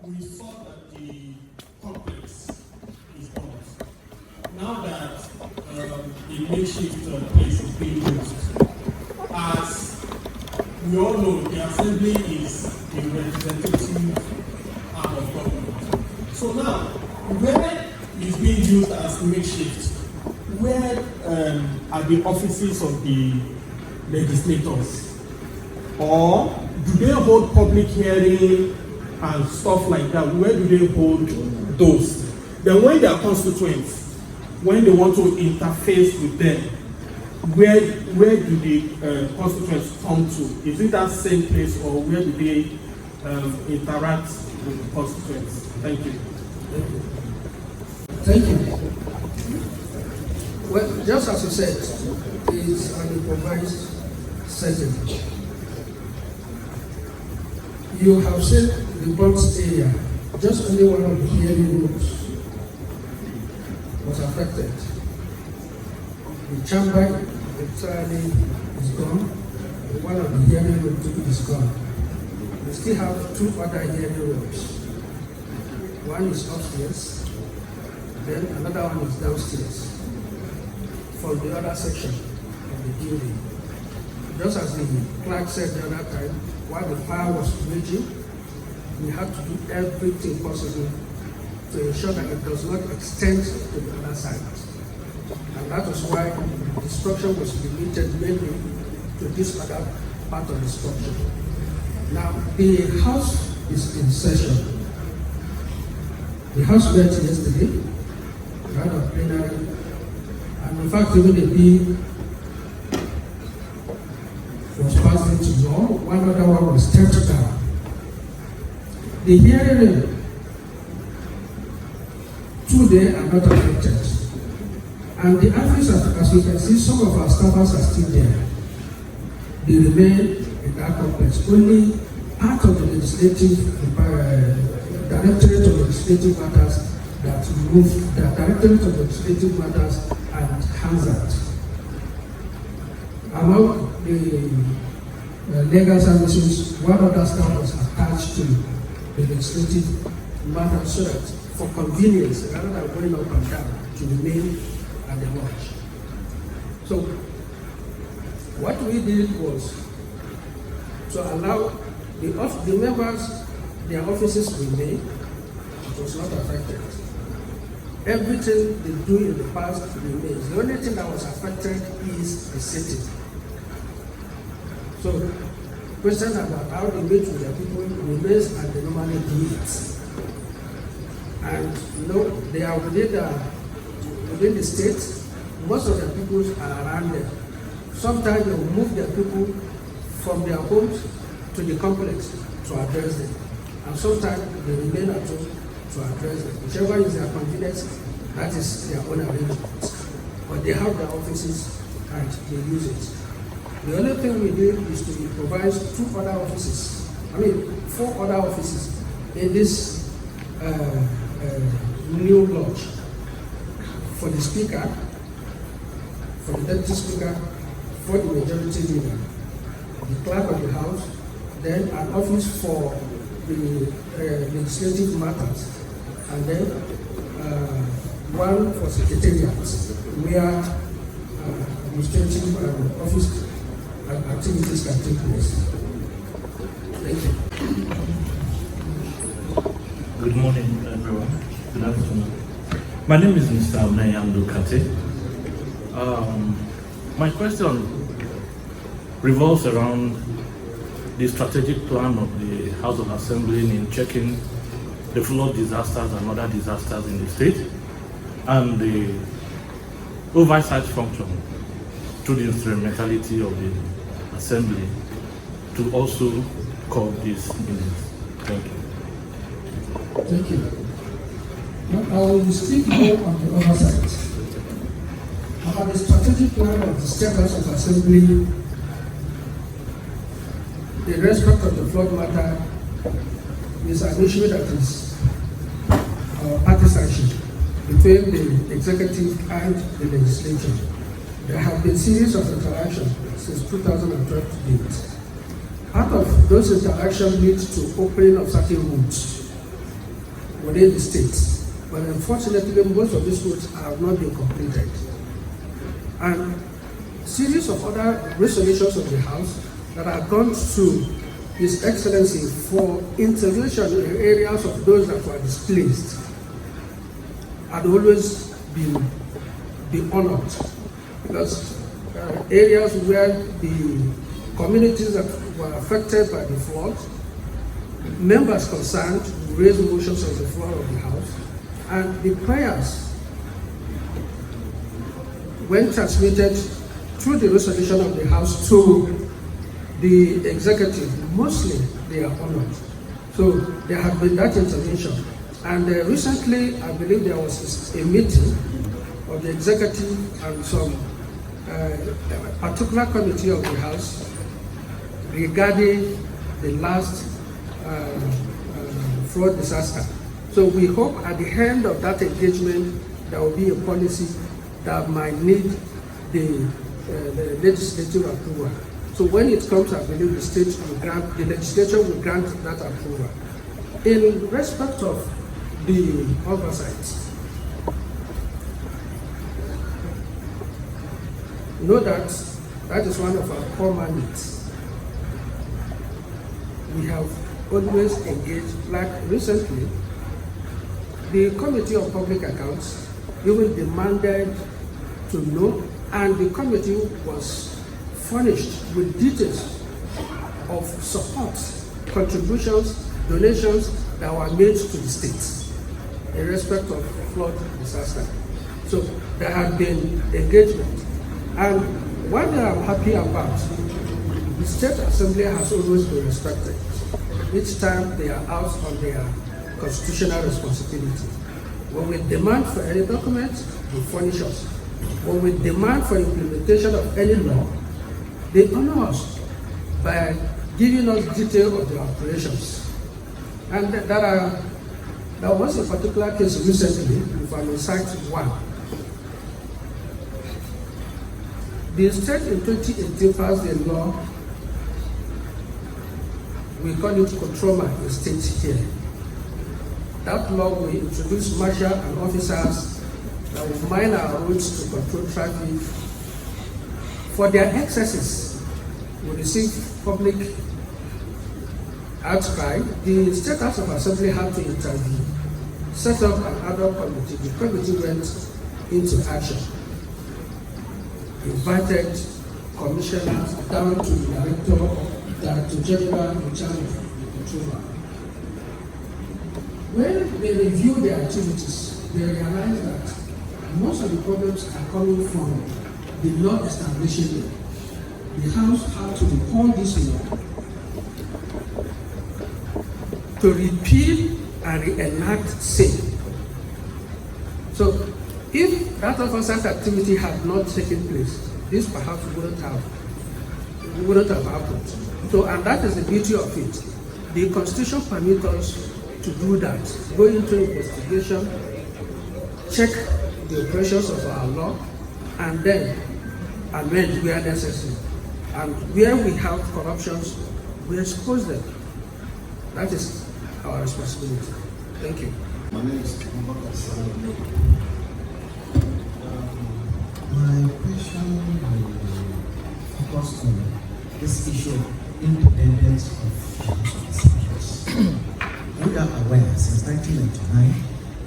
we saw that the complex is gone. Now that the makeshift place is being used, as we all know, the assembly is the representative arm of government. So now, where it's being used as makeshift, where are the offices of the legislators? Or do they hold public hearing and stuff like that? Where do they hold those? Then when their constituents, when they want to interface with them, where do the constituents come to? Is it that same place, or where do they interact with the constituents? Thank you. Thank you. Well, just as you said, it's an improvised setting. You have seen the box area, just only one of the hearing rooms was affected. The chamber entirely is gone, and one of the hearing rooms is gone. We still have two other hearing rooms. One is upstairs, then another one is downstairs, from the other section of the building. Just as the clerk said the other time, while the fire was raging, we had to do everything possible to ensure that it does not extend to the other side. And that was why the destruction was limited mainly to this other part of the structure. Now, the house is in session. The house met yesterday, we had a plenary, and in fact, even the bill was passed into law, one other one was stepped down. The hearing today are not affected. And the office, as you can see, some of our staffers are still there. They remain in that complex. Only part of the legislative, Directorate of Legislative Matters that move, the Directorate of Legislative Matters and Hazard. Among the legal services, one other staff was attached to the legislative matter so that for convenience, rather than going up and down, to remain at the watch. So, what we did was to allow the members, their offices remain. It was not affected. Everything they do in the past remains. The only thing that was affected is the sitting. So, questions about how they meet with their people remains and they normally do it. And you know, they are within the state. Most of the people are around them. Sometimes they will move their people from their homes to the complex to address them. And sometimes they remain at home to address them. Whichever is their convenience, that is their own arrangement. But they have their offices and they use it. The only thing we did is to improvise 4 other offices in this new lodge for the speaker, for the deputy speaker, for the majority leader, the clerk of the house, then an office for the legislative matters, and then one for secretariat, where administrative and office activities can take place. Thank you. Good morning, everyone. Good afternoon. My name is Mr. Mayamdu Kate. My question revolves around the strategic plan of the House of Assembly in checking the flood disasters and other disasters in the state, and the oversight function through the instrumentality of the Assembly to also curb these units. Thank you. Thank you. Now, I will speak more on the oversight. About the strategic plan of the State House of Assembly in respect of the flood matter is an issue that is partisanship between the executive and the legislature. There have been series of interactions since 2012 to date. Part of those interactions lead to opening of certain routes within the state. But unfortunately, most of these roads have not been completed. And series of other resolutions of the House that have gone to His Excellency for intervention in areas of those that were displaced had always been honored, because areas where the communities that were affected by the flood, members concerned raised motions on the floor of the House, and the prayers, when transmitted through the resolution of the House to the executive, mostly they are honored. So there have been that intervention. And recently, I believe there was a meeting of the executive and some particular committee of the House regarding the last flood disaster. So we hope at the end of that engagement, there will be a policy that might need the legislative approval. So when it comes, I believe the state will grant, the legislature will grant that approval. In respect of the oversight, you know that is one of our core mandates. We have always engaged, like recently, the Committee of Public Accounts even demanded to know, and the committee was furnished with details of support, contributions, donations that were made to the state in respect of flood disaster. So there had been engagement. And one that I'm happy about, the State Assembly has always been respected. Each time they are out on their constitutional responsibility. When we demand for any document, they furnish us. When we demand for implementation of any law, they honor us by giving us detail of their operations. And there was a particular case recently, if I may cite one. The state in 2018 passed a law, we call it Controma in state here. That law will introduce marshal and officers that will mine our roads to control traffic. For their excesses, we receive public outcry. The State House of Assembly had to intervene, set up an ad hoc committee. The committee went into action, invited commissioners down to the Director General in charge of the Controller. When they review their activities, they realize that most of the problems are coming from the law establishing law. The House had to recall this law to repeal and reenact same. So if that officer's activity had not taken place, this perhaps wouldn't have happened. So, and that is the beauty of it. The Constitution permits us to do that. Go into investigation, check the operations of our law, and then amend where necessary. And where we have corruptions, we expose them. That is our responsibility. Thank you. My name is my question will focus on this issue of independence of officials. We are aware since 1999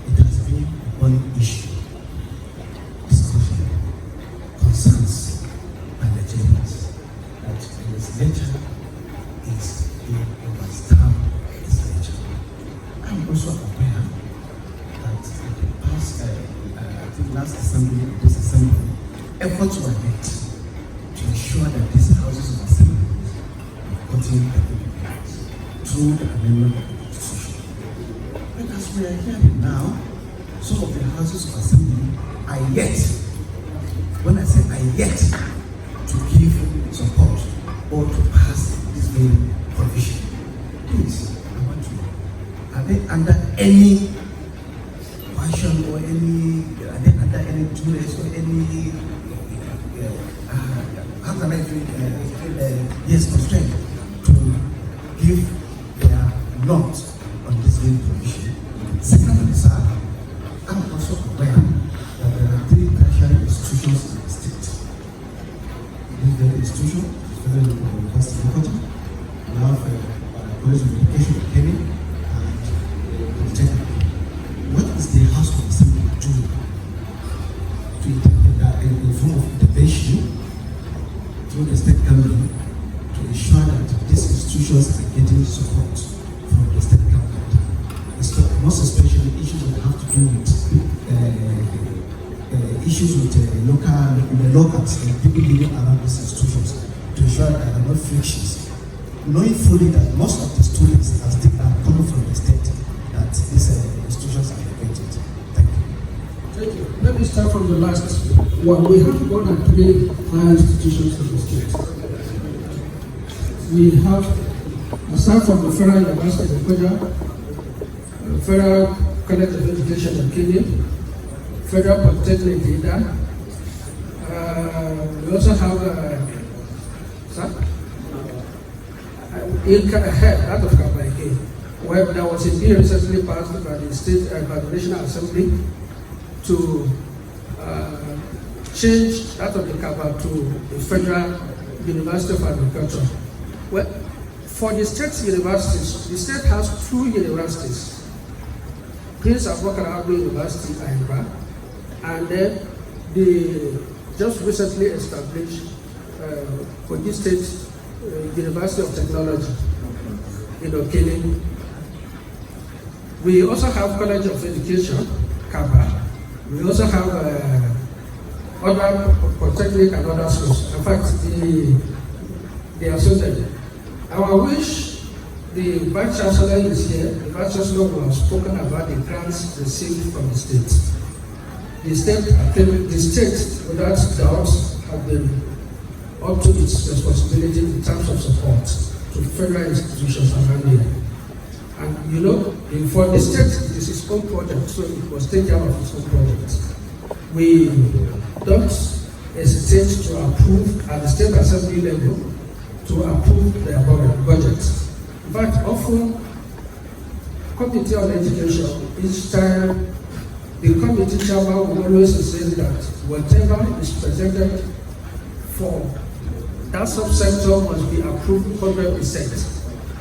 it has been one issue, discussion, concerns, and agendas that the legislature is being overstaffed legislature. I'm also aware that in the past, I think last assembly, this assembly, efforts were made to ensure that these houses of assembly are putting through the amendment of the Constitution. But as we are hearing now, some of the houses of assembly are yet, when I say are yet, to give support or to pass this very provision. Please, I want to know, are they under any question or any, are they under any duress or any, how can I feel, yes, constraint to give their notes on this very provision? Second, most especially issues that have to do with issues with the locals and people living around these institutions to ensure that there are no frictions. Knowing fully that most of the students are coming from the state that these institutions are located. Thank you. Thank you. Let me start from the last one. We have more than 3 higher institutions in the state. We have, aside from the Federal University of Kogi, Federal College of Education in Kenya, Federal Polytechnic in Ida. We also have out of Kabaike, where there was a bill recently passed by the National Assembly to change that of the Kaba to the Federal University of Agriculture. Well, for the state universities, the state has 2 universities. Prince Abubakar University, Ayaba, and then the just recently established Kogi State University of Technology in Okene. We also have College of Education, Kaba. We also have other polytechnic and other schools. In fact, they are associated. Our wish, the Vice Chancellor is here. The Vice Chancellor was spoken about the grants received from the state. The state, without doubt, have been up to its responsibility in terms of support to federal institutions around here. And you know, for the state, it is its own project, so it was taken care of its own project. We don't hesitate to approve at the state assembly level to approve their budget. In fact, often, Committee on Education, each time the committee chairman will always say that whatever is presented for that subsector must be approved 100%.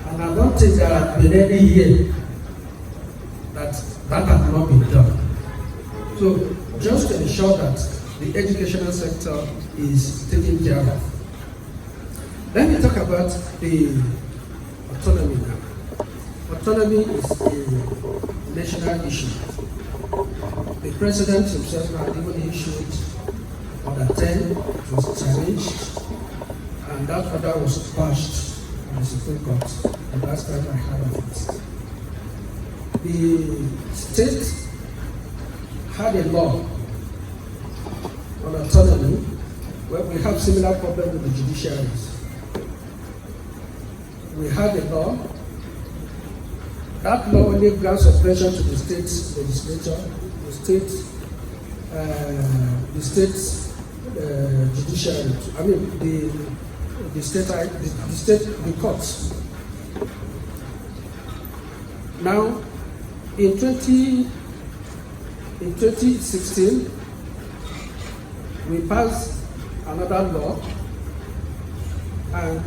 And I don't think there has been any year that has not been done. So just to ensure that the educational sector is taken care of. Let me talk about the autonomy now. Autonomy is a national issue. The president himself had even issued Order 10, it was challenged, and that order was passed by the Supreme Court. And last time I heard of it. The state had a law on autonomy where we have similar problem with the judiciaries. We had a law. That law only grants suppression to the state legislature, the state judiciary. I mean the courts. Now, in 2016, we passed another law, and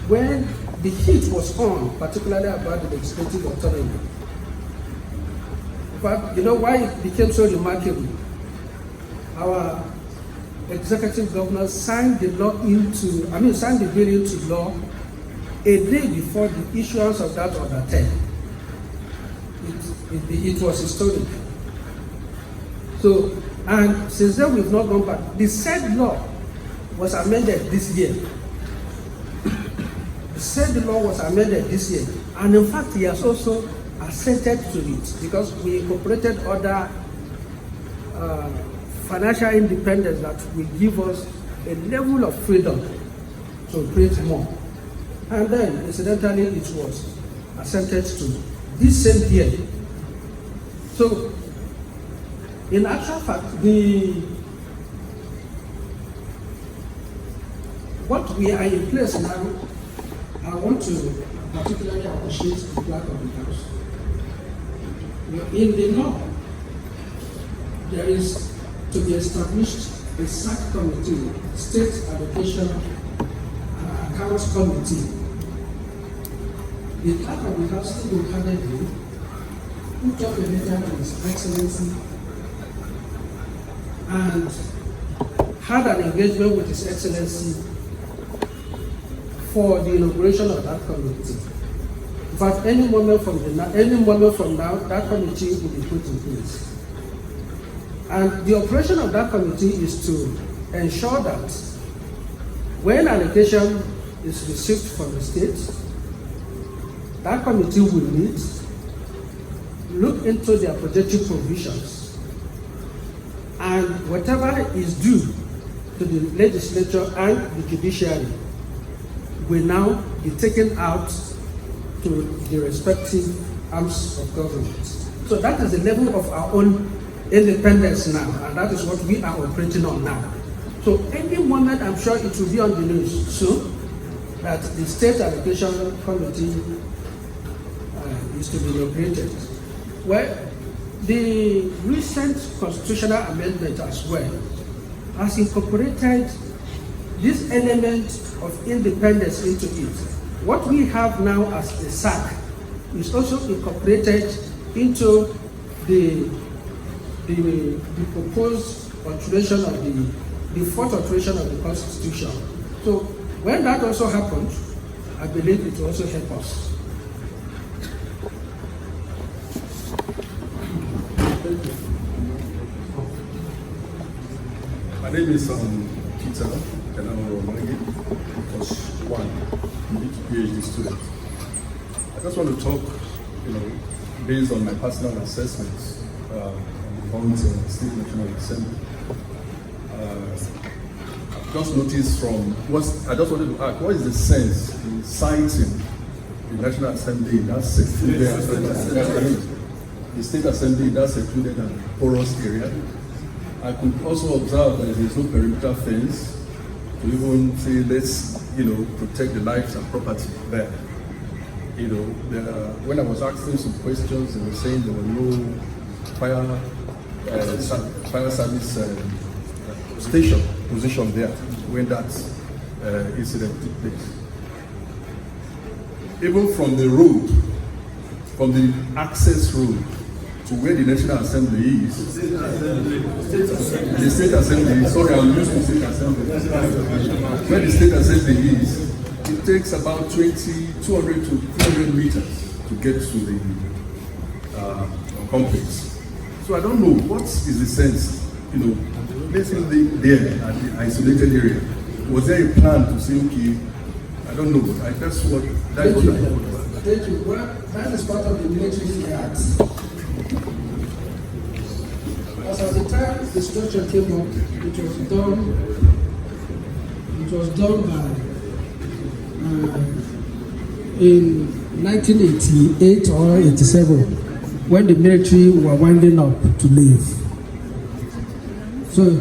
when the heat was on, particularly about the legislative autonomy. But you know why it became so remarkable? Our executive governor signed the bill into law a day before the issuance of that Order 10. It was historic. So, and since then we've not gone back. The said law was amended this year. The law was amended this year, and in fact he has also assented to it because we incorporated other financial independence that will give us a level of freedom to create more. And then incidentally it was assented to this same year. So in actual fact, what we are in place now, I want to particularly appreciate the flag of the House. In the law, there is to be established a SAC committee, State Allocation Accounts Committee. The flag of the House single-handedly put up a letter to His Excellency and had an engagement with His Excellency for the inauguration of that committee. In fact, any moment from now, that committee will be put in place. And the operation of that committee is to ensure that when allocation is received from the state, that committee will meet, look into their projected provisions, and whatever is due to the legislature and the judiciary will now be taken out to the respective arms of government. So that is the level of our own independence now, and that is what we are operating on now. So any moment, I'm sure it will be on the news soon, that the State Allocation Committee is to be inaugurated. Well, the recent constitutional amendment as well has incorporated this element of independence into it. What we have now as a SAC is also incorporated into the proposed alteration of the fourth alteration of the Constitution. So when that also happens, I believe it will also help us. My name is Peter Kenano-Romangi, plus one PhD student. I just want to talk, based on my personal assessments on the bonds in the State National Assembly. I've just noticed I just wanted to ask, what is the sense in citing the National Assembly in that secluded, the State Assembly in that secluded and porous area? I could also observe that there is no perimeter fence to even say, let's, protect the lives and property there. When I was asking some questions, they were saying there were no fire service station position there when that incident took place. Even from the road, from the access road to where the National Assembly is, the State Assembly, sorry, I'm used to State Assembly. Where the State Assembly is, it takes about 200 to 300 meters to get to the complex. So I don't know, what is the sense, placing there at the isolated area? Was there a plan to say, okay, I don't know, that's what I thought about. Thank you. Well, that is part of the military act. As at the time the structure came up, it was done by in 1988 or 87, when the military were winding up to leave. So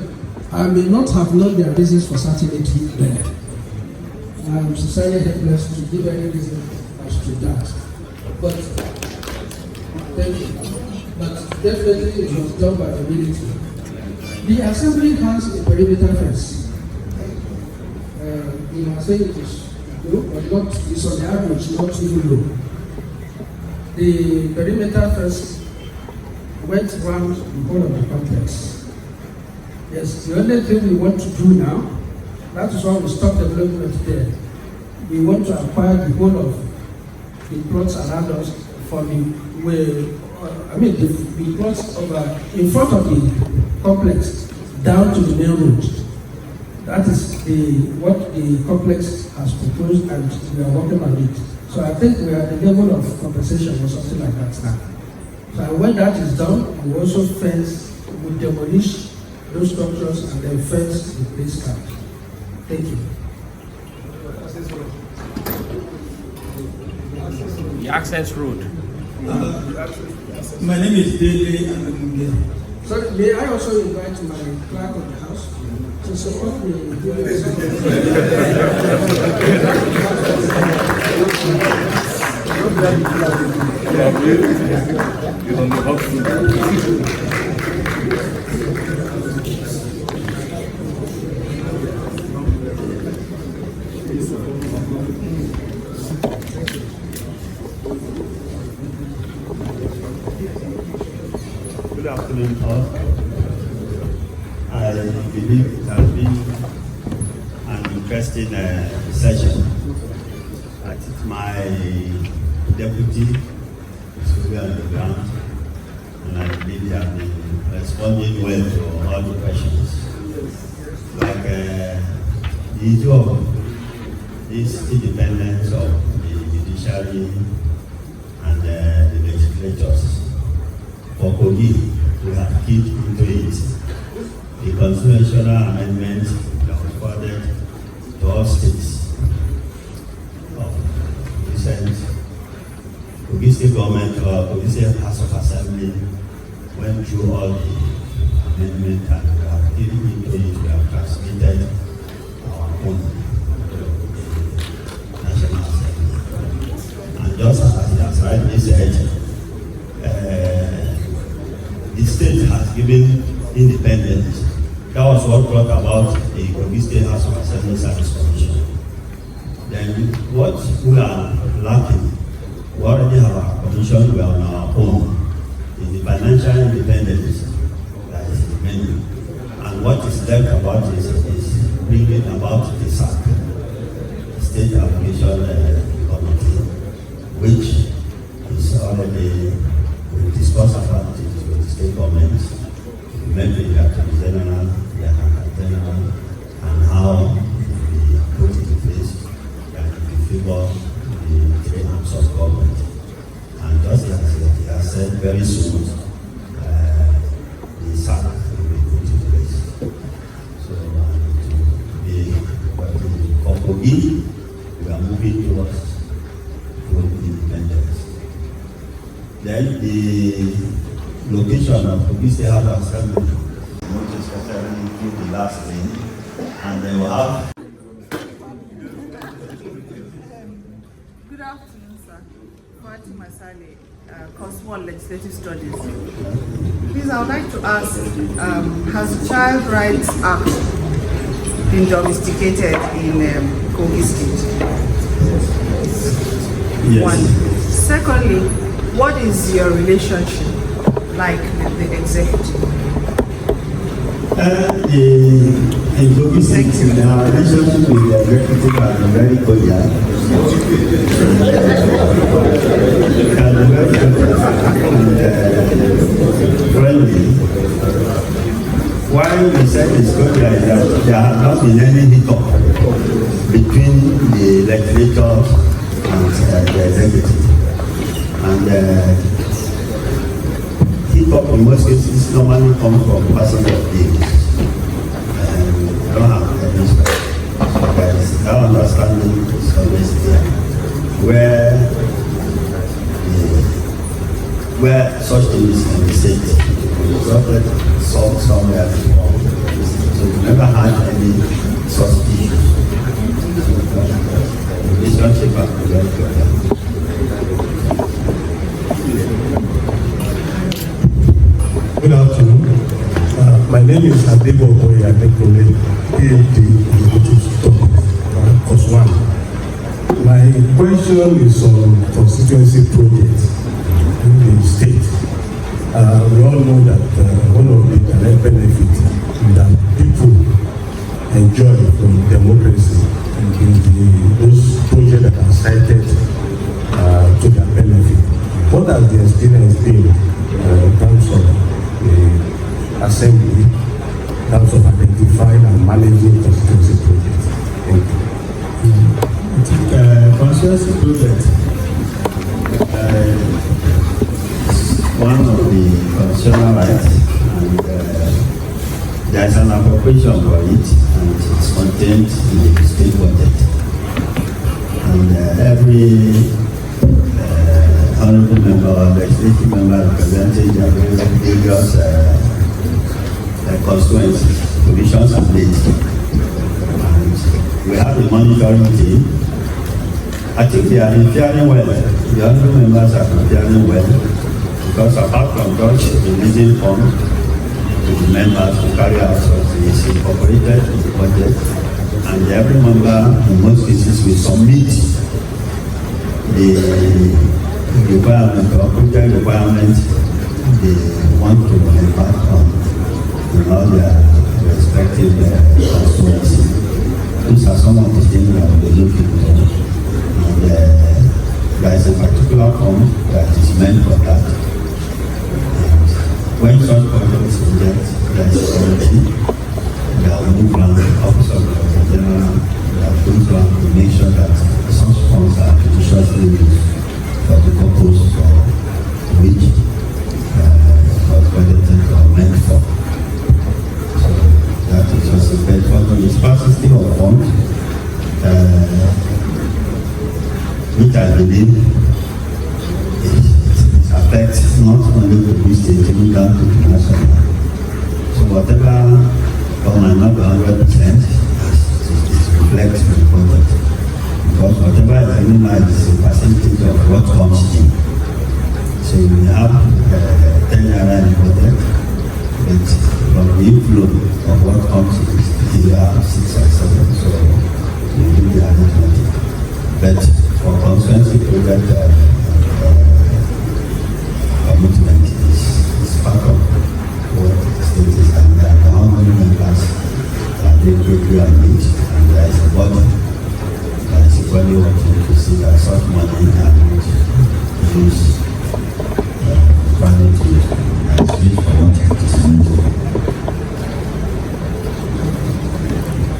I may not have known their reasons for starting it there. I'm sincerely helpless to give any reason as to that. But thank you. But definitely it was done by the military. The assembly has a perimeter fence. I say it is low, but it's on the average, not even low. The perimeter fence went around the whole of the complex. Yes, the only thing we want to do now, that is why we stop development there. We want to acquire the whole of the plots around us for the plots in front of the complex down to the main road. That is what the complex has proposed, and we are working on it. So I think we are at the level of compensation or something like that now. So when that is done, we also we demolish those structures and then fence the place out. Thank you. The access road. My name is Dele. So may I also invite my clerk of the house to support me in giving Good afternoon, all. I believe it has been an interesting session. My deputy is really on the ground, and I believe they have been responding well to all the questions. Like the issue of this independence of the judiciary and the legislatures. For Kogi, we have keyed into it the constitutional amendment that was forwarded to all states of recent. Kogi State government or Kogi State House of Assembly went through all the amendments and we have keyed into it. We have transmitted our own National Assembly. And just as it has rightly said, the state has given independence. That was what brought about the Kogi State House of Assembly Service Commission. Then what we are lacking, we already have our commission, we are on our own. In the financial independence that is remaining. And what is left about this is bringing about the SAC, the State Application Committee, which is already, we discussed about it with the state governments, we met with the Attorney General, the Accountant General, and how we put it in place that it will favor the three arms of government. And just as he has said, very soon, the SAC will be put in place. So, for Kogi, we are moving towards full independence. Then the location of Kogi State House of Assembly, most especially through the last lane, and they will have. Good afternoon, sir. Martin Masale, Course 1 Legislative Studies. Please, I would like to ask, has the Child Rights Act been domesticated in Kogi State? Yes. One. Secondly, what is your relationship like with the executive? In Kogi State, our relationship with the executive has been very cordial. Friendly. Why we said it's cordial is that there has not been any hiccup between the legislators and the executive. And hiccup in most cases normally comes from passing of bills. I don't have any special. That understanding is always there. Where such things can be said, it's already solved somewhere before. So we never had any such issues. The relationship has been very good. Good afternoon. My name is Adebo Okoye Adekole, PhD Executive Studies, Course 1. My question is on constituency projects in the state. We all know that one of the direct benefits that people enjoy from democracy is those projects that are cited to their benefit. What has the experience been in terms of the assembly, in terms of identifying and managing constituency projects? Thank you. Constituency project one of the constitutional rights, and there is an appropriation for it, and it's contained in the state budget. And every honorable member or legislative member representing their various constituencies, provisions and dates. And we have a monitoring team. I think they are faring well. The honorable members are faring well, because apart from Dutch releasing funds to the members to carry out such is incorporated in the budget, and every member in most cases will submit the requirement or project requirement they want to embark on in all their respective constituencies. These are some of the things that we are looking for. And there is a particular form that is meant for that. And when such project is rejected, there is a committee that will move around the office of the general that goes around to make sure that such funds are judiciously used for the purpose for which was budgeted or meant for. So that is just a bit for the sparsity of funds, which I believe it affects not only the state, even down to the national. So whatever might not be 100%, it reflects the budget. Because whatever is minimized is a percentage of what comes in. So we have 10 naira in budget, but from the inflow of what comes in, you have 6 or 7. So we do the arithmetic. But for constituency project commitment is part of what the state is and how many members are they greatly engaged, and there is a body that is equally working to see that such money are not used privately and is used for what it is meant for.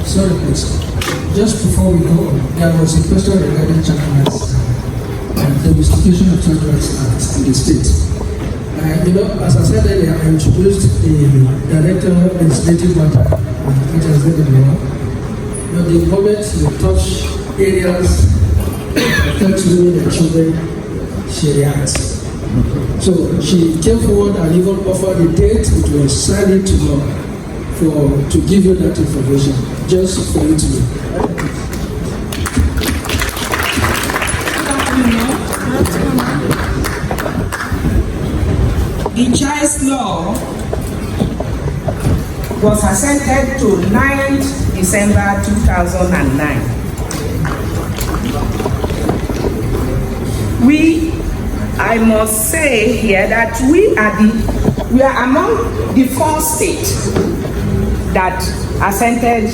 Sorry, please. Just before we go on, there was a question regarding child rights and the institution of child rights acts in the state. As I said earlier, I introduced the Director of Legislative Matter, which has been in law. But the moment you touch areas that affect women and children, she reacts. So she came forward and even offered a date. It was signed into law to give you that information, just for you to know. The child's law was assented to 9th December 2009. I must say here that we are among the 4 states that assented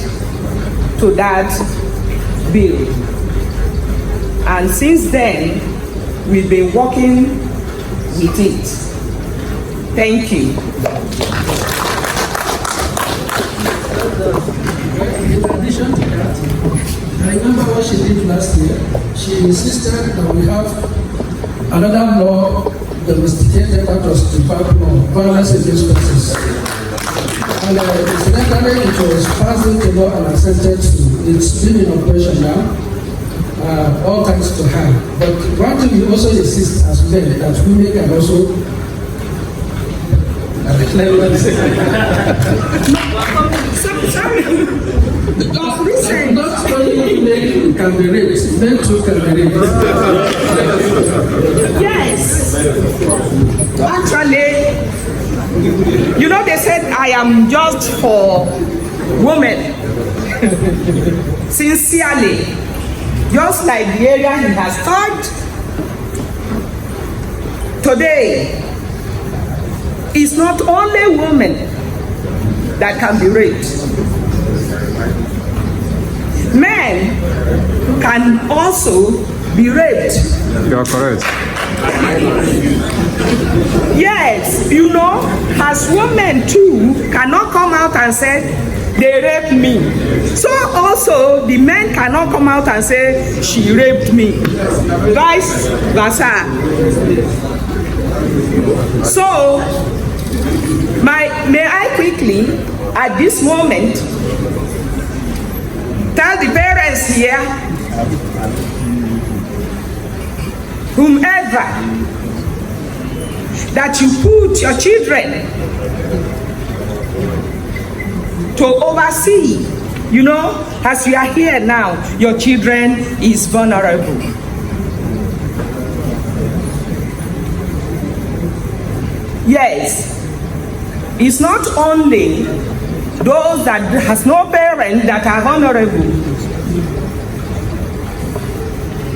to that bill. And since then, we've been working with it. Thank you. In addition to that, I remember what she did last year. She insisted that we have another law domesticated out of the Department of Violence Against Persons. And incidentally, it was passed into law and assented to. It's been in operation now, all thanks to her. But one thing we also insist as men that women can also Sorry. Not only men can be raped, men too can be raped. Yes. Actually, they said I am just for women. Sincerely, just like the area he has touched today. It's not only women that can be raped. Men can also be raped. You are correct. Yes, as women too cannot come out and say they raped me. So also the men cannot come out and say she raped me. Vice versa. So may I quickly, at this moment, tell the parents here, whomever, that you put your children to oversee, as you are here now, your children is vulnerable. Yes. It's not only those that has no parent that are vulnerable.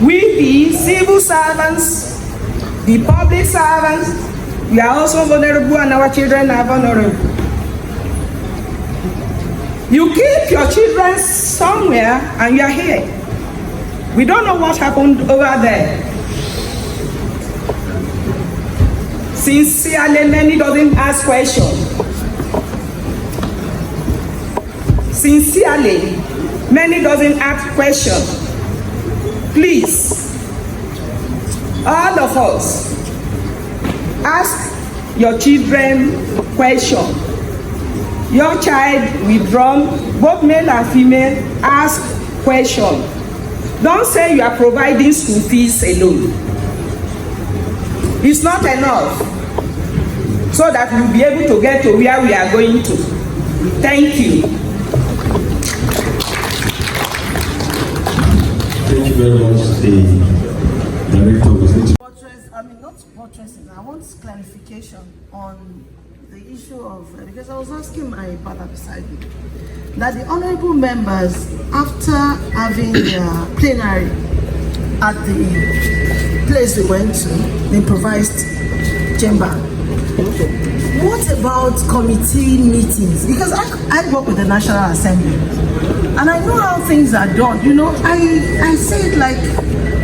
We, the civil servants, the public servants, we are also vulnerable, and our children are vulnerable. You keep your children somewhere and you are here. We don't know what happened over there. Sincerely, many doesn't ask questions. Sincerely, many doesn't ask questions. Please, all of us, ask your children questions. Your child withdrawn, both male and female, ask questions. Don't say you are providing school fees alone. It's not enough so that we'll be able to get to where we are going to. Thank you. Thank you very much, the director of the Not buttresses, I want clarification on the issue of, because I was asking my brother beside me, that the honorable members, after having their plenary at the place we went to, the improvised chamber, what about committee meetings? Because I work with the National Assembly and I know how things are done. You know, I say it like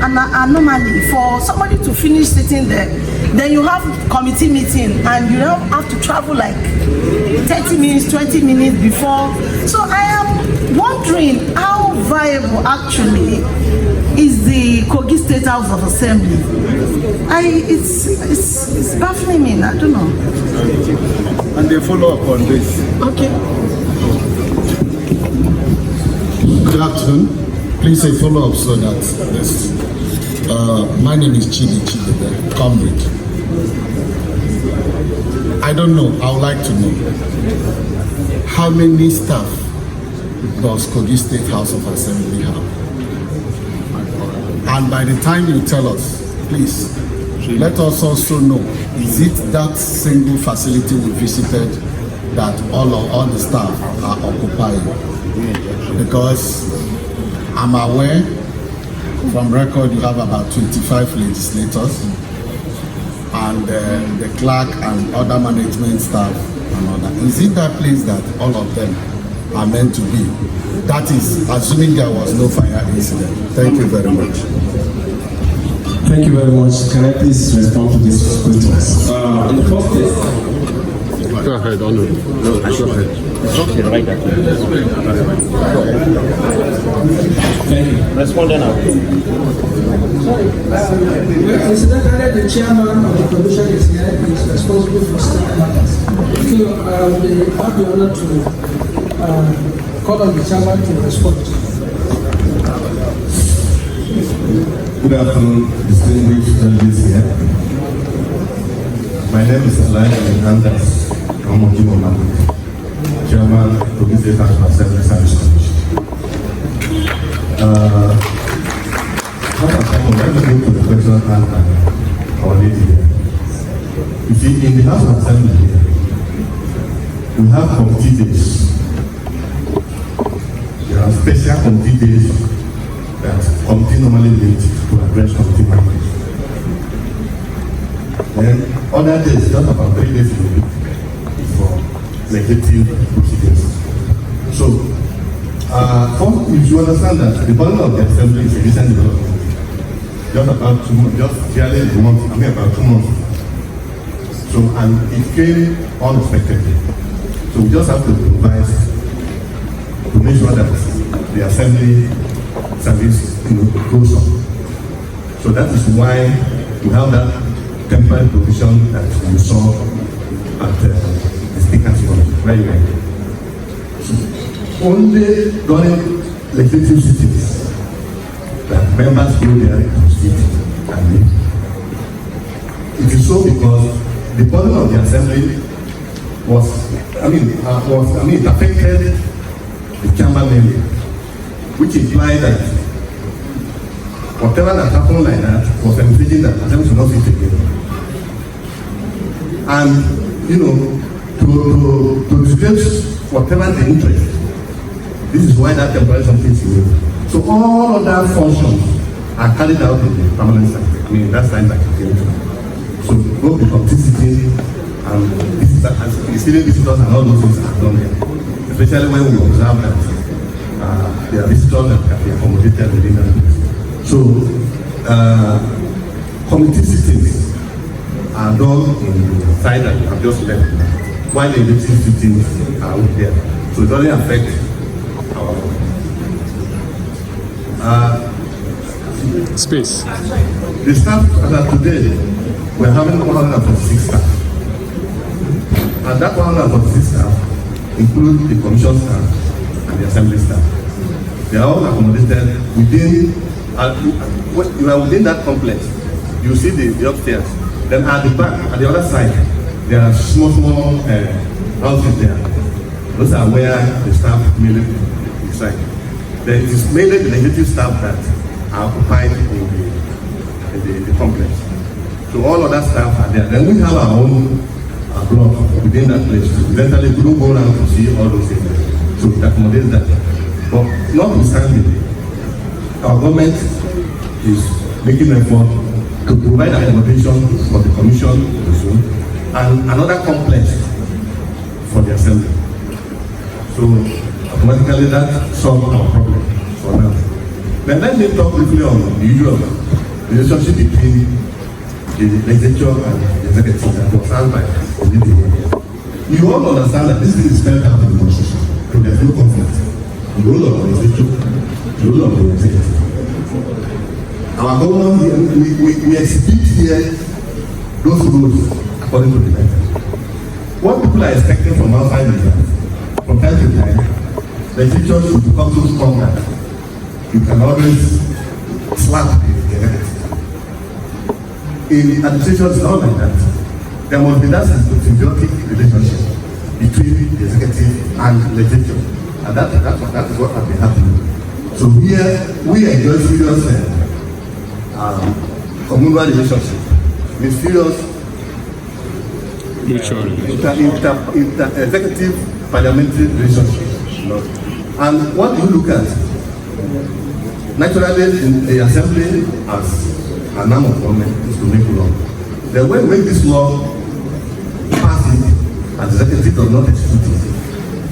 an anomaly for somebody to finish sitting there, then you have committee meeting and you don't have to travel like 30 minutes, 20 minutes before. So I am wondering how viable actually is the Kogi State House of Assembly. It's baffling me, I don't know. And they follow up on this. Okay. Good afternoon. Please say follow up so that this. My name is Chidi the comrade. I don't know. I would like to know how many staff does Kogi State House of Assembly have? And by the time you tell us, please let us also know, is it that single facility we visited that all the staff are occupying? Because I'm aware from record you have about 25 legislators and the clerk and other management staff and all that. Is it that place that all of them are meant to be? That is, assuming there was no fire incident. Thank you very much. Thank you very much. Can I please respond to this questions? In the first place, Go ahead, Honor. No, go ahead. It's okay, right there. thank you. Respond now. Incidentally, the chairman of the commission is here, he is responsible for state matters. So we have the honor to call on the chairman to respond. Good afternoon, distinguished delegates here. My name is Elijah Hernandez Ramokimo, Chairman of the State House of Assembly Service Commission. Let me go to the question and our lady here. You see, in the House of Assembly here, we have committee days. There are special committee days that committee normally meet to address committee matters. Then other days, just about 3 days in a week, is for legislative proceedings. So, first, you should understand that the burden of the assembly is a recent development. Just about 2 months, just barely a month, about 2 months. So, and it came unexpectedly. So we just have to provide to make sure that the assembly service goes on. So that is why we have that temporary provision that you saw at the speaker's room, where you are. Only during legislative sittings that members go there to sit and leave. It is so because the burden of the assembly it affected the chamber mainly, which implied that whatever that happened like that was indicating that assembly should not sit again. And to displace whatever the interest, this is why that temporary something is removed. So all other functions are carried out in the permanent side. That's time that it came to. So both the committee sitting and receiving visitors and all those things are done there. Especially when we observe that there are visitors that can be accommodated within that place. So committee sittings are done in the side that you have just left, while the electric fittings are out there. So it doesn't affect our space. The staff as of today, we're having 146 staff. And that 146 staff include the commission staff and the assembly staff. They are all accommodated within, you are within that complex. You see the upstairs. Then at the back, at the other side, there are small houses there. Those are where the staff mainly reside. Then it is mainly the legislative staff that are occupied in the complex. So all other staff are there. Then we have our own block within that place. Eventually, we don't go around to see all those things. So it accommodates that. But notwithstanding, our government is making an effort to provide accommodation for the commission and another complex for the assembly. So automatically that solves our problem for now. Then let me talk briefly on the usual relationship between the legislature and the executive that was asked by the media. You all understand that this thing is spelled out in the constitution, so there's no conflict. The role of the legislature, the role of the executive. Our government, we exhibit here those rules according to the letter. What people are expecting from outside is that from time to time, the legislature should become so strong that you can always slap the executive. In administration, it's not like that. There must be that symbiotic relationship between the executive and the legislature. And that is what has been happening. So here, we enjoy serious communal relationship, mysterious executive parliamentary relationship. And what do you look at? Naturally, in the assembly as an arm of government is to make law. Then when we make this law pass it, and the executive does not execute it,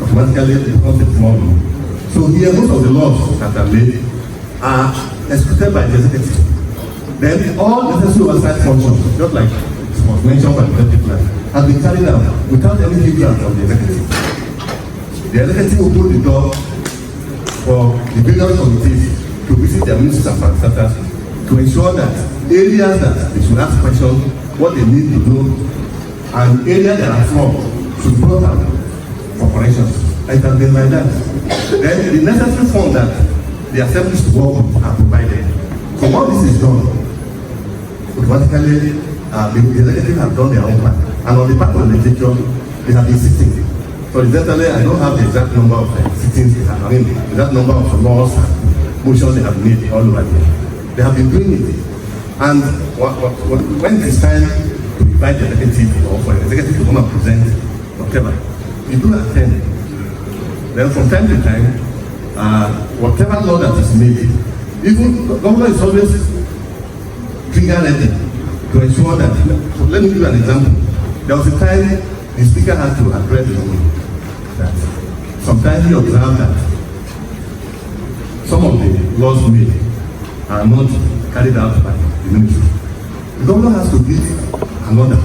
automatically it becomes a problem. So here, most of the laws that are made are executed by the executive. Then all necessary oversight functions, just like it was mentioned by the executive plan, have been carried out without any hindrance from the executive. The executive opened the door for the various committees to visit their ministers and parastatals to ensure that areas that they should ask questions, what they need to know, and areas that are flawed should be brought out for corrections. It has been like that. Then the necessary funds that the assemblies to work with are provided. So all this is done, automatically the executive have done their own part. And on the part of the legislature, they have been sitting. So essentially, I don't have the exact number of sittings they have. I mean, the exact number of laws and motions they have made all over there. They have been doing it. And when it is time to invite the executive or for the executive to come and present whatever, you do attend. Then from time to time, whatever law that is made, even the governor is always trigger ready to ensure that. Let me give you an example. There was a time the speaker had to address the room that sometimes he observed that some of the laws made are not carried out by the ministry. The governor has to give an order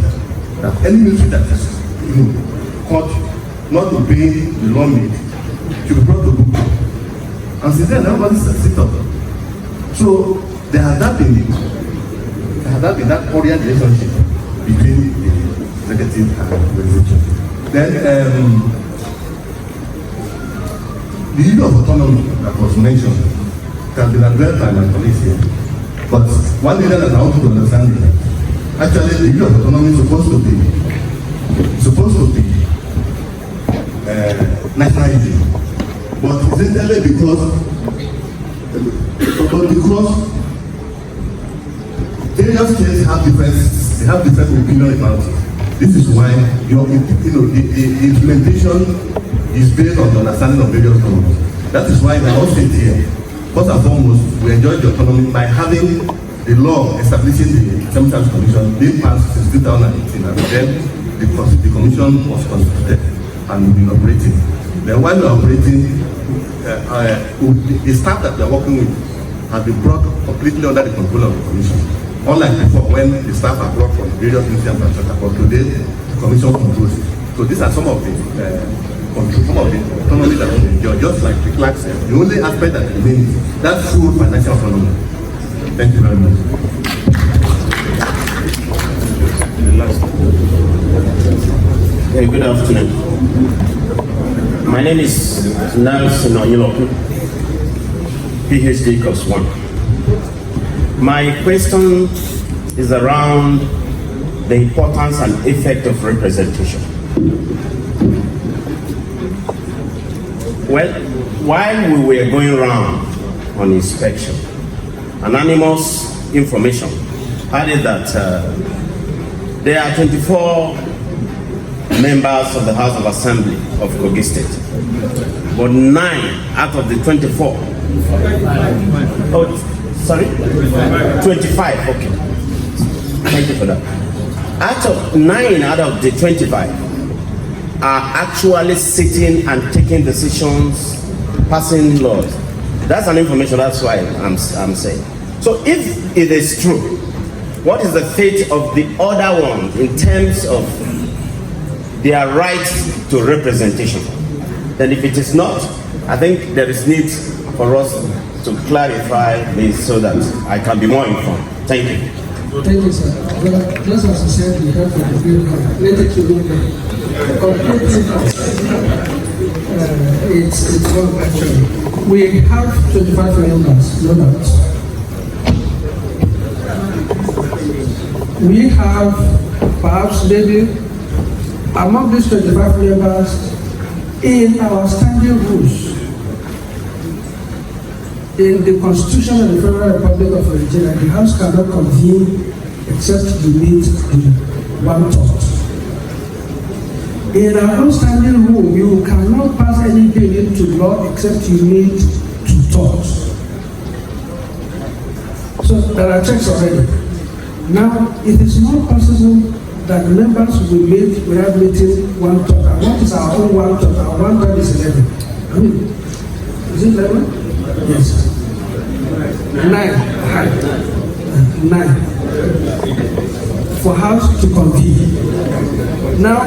that any ministry that is caught not obeying the law made should be brought to book. And since then, everybody sit up. So there has not been that cordial relationship between the executive and the legislature. Then the issue of autonomy that was mentioned can be addressed by my colleagues here. But one thing that I want to understand is that actually the issue of autonomy is supposed to be nationalism. But essentially because various states have different opinions about it. This is why the implementation is based on the understanding of various governments. That is why in our state here, first and foremost, we enjoy the autonomy by having the law establishing the Assembly Service Commission being passed since 2018, and then the commission was constituted and we've been operating. Then while we are operating, the staff that we are working with have been brought completely under the control of the commission. Unlike before, when the staff are brought from various ministries and but today the commission controls it. So these are some of the autonomy that we enjoy, just like the clerk said. The only aspect that remains that full financial autonomy. Thank you very much. Hey, good afternoon. My name is Nelson Onyeloku, PhD Course 1. My question is around the importance and effect of representation. Well, while we were going around on inspection, anonymous information added that there are 24 members of the House of Assembly of Kogi State, but 9 out of the 24. Oh, sorry? 25, okay. Thank you for that. 9 out of the 25 are actually sitting and taking decisions, passing laws. That's an information, that's why I'm saying. So if it is true, what is the fate of the other ones in terms of their right to representation? Then if it is not, I think there is need for us to clarify this so that I can be more informed. Thank you. Thank you, sir. Well, just as I said, we have to be related to look it's one actually. We have 25 members, no doubt. We have perhaps maybe among these 25 members in our standing rules in the Constitution of the Federal Republic of Nigeria, the House cannot convene except to meet in one thought. In our own standing rule, you cannot pass any bill into law except you meet 2 thoughts. So there are checks already. Now, it is not possible that members will meet without meeting 1 thought. And what is our own 1 thought? Our 1 thought is 11. I mean, is it 11? Yes. 9. For House to convene. Now,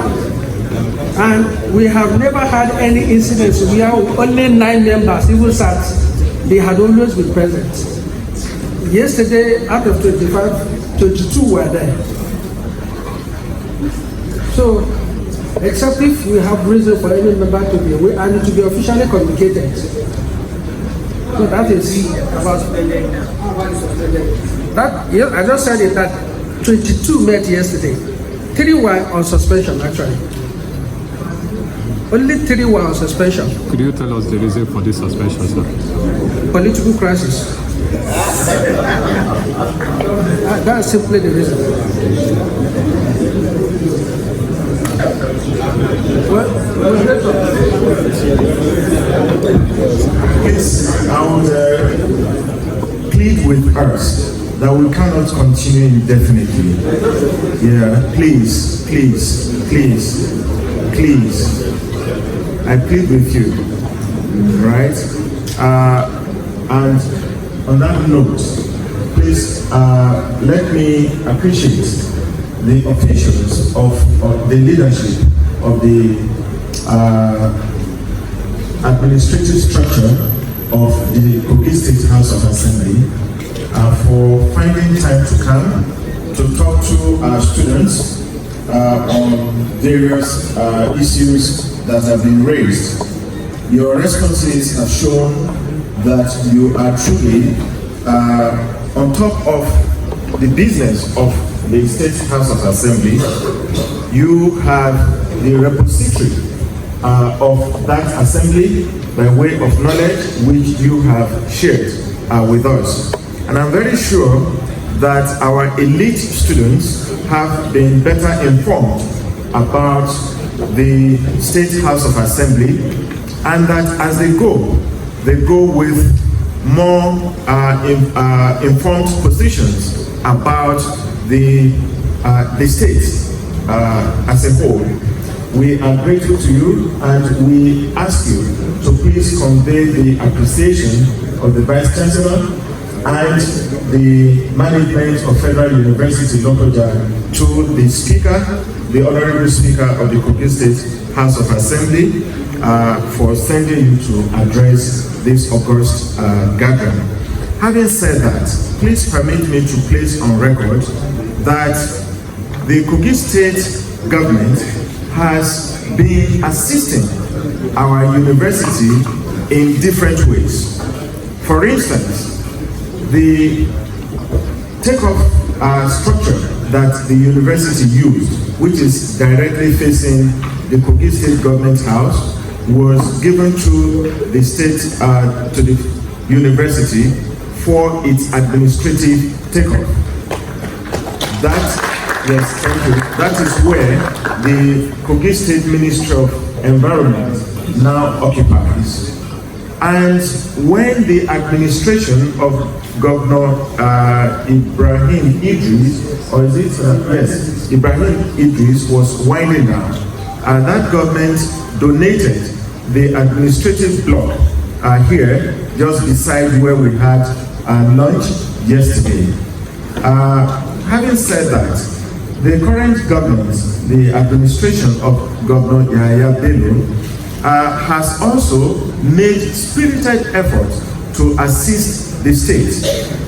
and we have never had any incidents where only 9 members, even sat, they had always been present. Yesterday, out of 25, 22 were there. So, except if we have reason for any member to be away and to be officially communicated. So that is about that. Yeah, I just said it that 22 met yesterday. 3 were on suspension actually. Only 3 were on suspension. Could you tell us the reason for this suspension, sir? Political crisis. That's simply the reason. Please, I would plead with us that we cannot continue indefinitely. Yeah, please. I plead with you, right? And on that note, please let me appreciate the officials of the leadership of the administrative structure of the Kogi State House of Assembly for finding time to come to talk to our students on various issues that have been raised. Your responses have shown that you are truly on top of the business of the State House of Assembly. You have the repository of that assembly by way of knowledge which you have shared with us. And I'm very sure that our elite students have been better informed about the State House of Assembly, and that as they go with more informed positions about the state as a whole. We are grateful to you, and we ask you to please convey the appreciation of the Vice Chancellor and the management of Federal University Lokoja to the Speaker, the Honorable Speaker of the Kogi State House of Assembly, for sending you to address this August gathering. Having said that, please permit me to place on record that the Kogi State government has been assisting our university in different ways. For instance, the take-off structure that the university used, which is directly facing the Kogi State Government House, was given to the state, to the university for its administrative take-off. Yes, thank you. That is where the Kogi State Ministry of Environment now occupies. And when the administration of Governor Ibrahim Idris, or is it, yes, Ibrahim Idris was winding down, that government donated the administrative block here, just beside where we had lunch yesterday. Having said that, the current government, the administration of Governor Yahaya Bello, has also made spirited efforts to assist the state.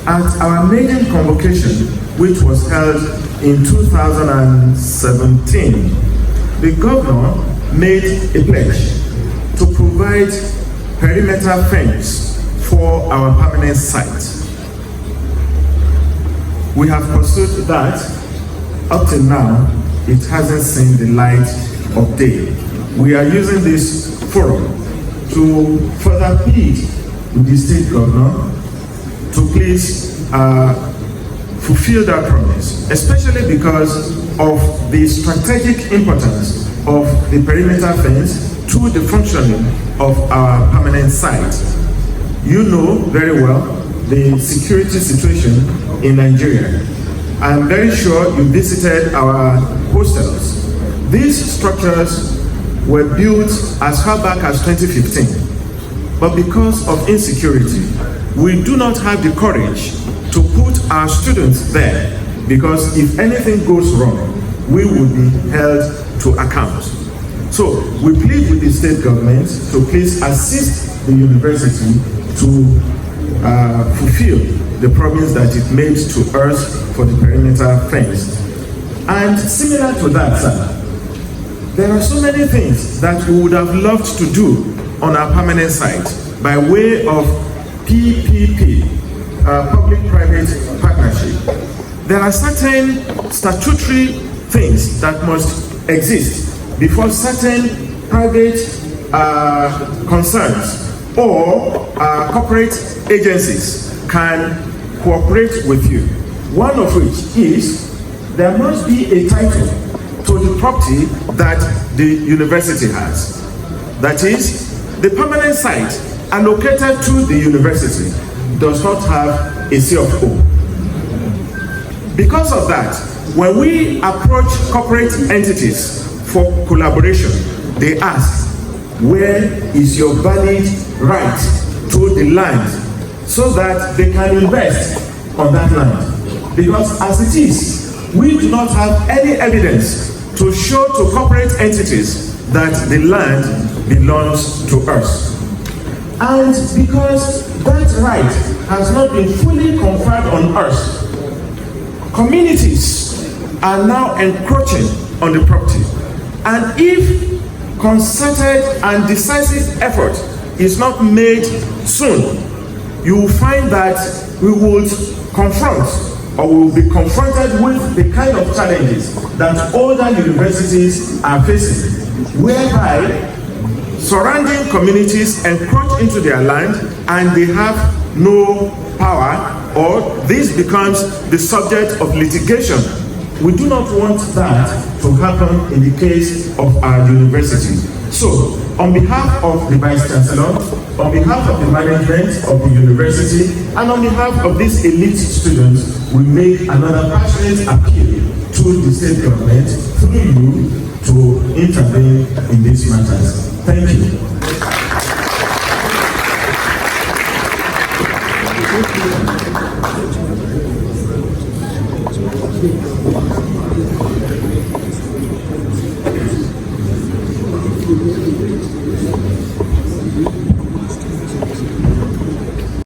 At our maiden convocation, which was held in 2017, the governor made a pledge to provide perimeter fence for our permanent site. We have pursued that. Up till now, it hasn't seen the light of day. We are using this forum to further plead with the state governor to please fulfill that promise, especially because of the strategic importance of the perimeter fence to the functioning of our permanent site. You know very well the security situation in Nigeria. I'm very sure you visited our hostels. These structures were built as far back as 2015. But because of insecurity, we do not have the courage to put our students there, because if anything goes wrong, we will be held to account. So we plead with the state government to please assist the university to fulfill the promise that it made to us for the perimeter fence. And similar to that, sir, there are so many things that we would have loved to do on our permanent site by way of PPP, public-private partnership. There are certain statutory things that must exist before certain private concerns or corporate agencies can cooperate with you. One of which is there must be a title to the property that the university has. That is, the permanent site allocated to the university does not have a C of O. Because of that, when we approach corporate entities for collaboration, they ask, where is your valid right to the land, so that they can invest on that land? Because as it is, we do not have any evidence to show to corporate entities that the land belongs to us. And because that right has not been fully conferred on us, communities are now encroaching on the property. And if concerted and decisive effort is not made soon, you will find that we would confront, or we will be confronted with the kind of challenges that older universities are facing, whereby surrounding communities encroach into their land and they have no power, or this becomes the subject of litigation. We do not want that to happen in the case of our university. So, on behalf of the Vice Chancellor, on behalf of the management of the university, and on behalf of these elite students, we make another passionate appeal to the state government through you to intervene in these matters. Thank you.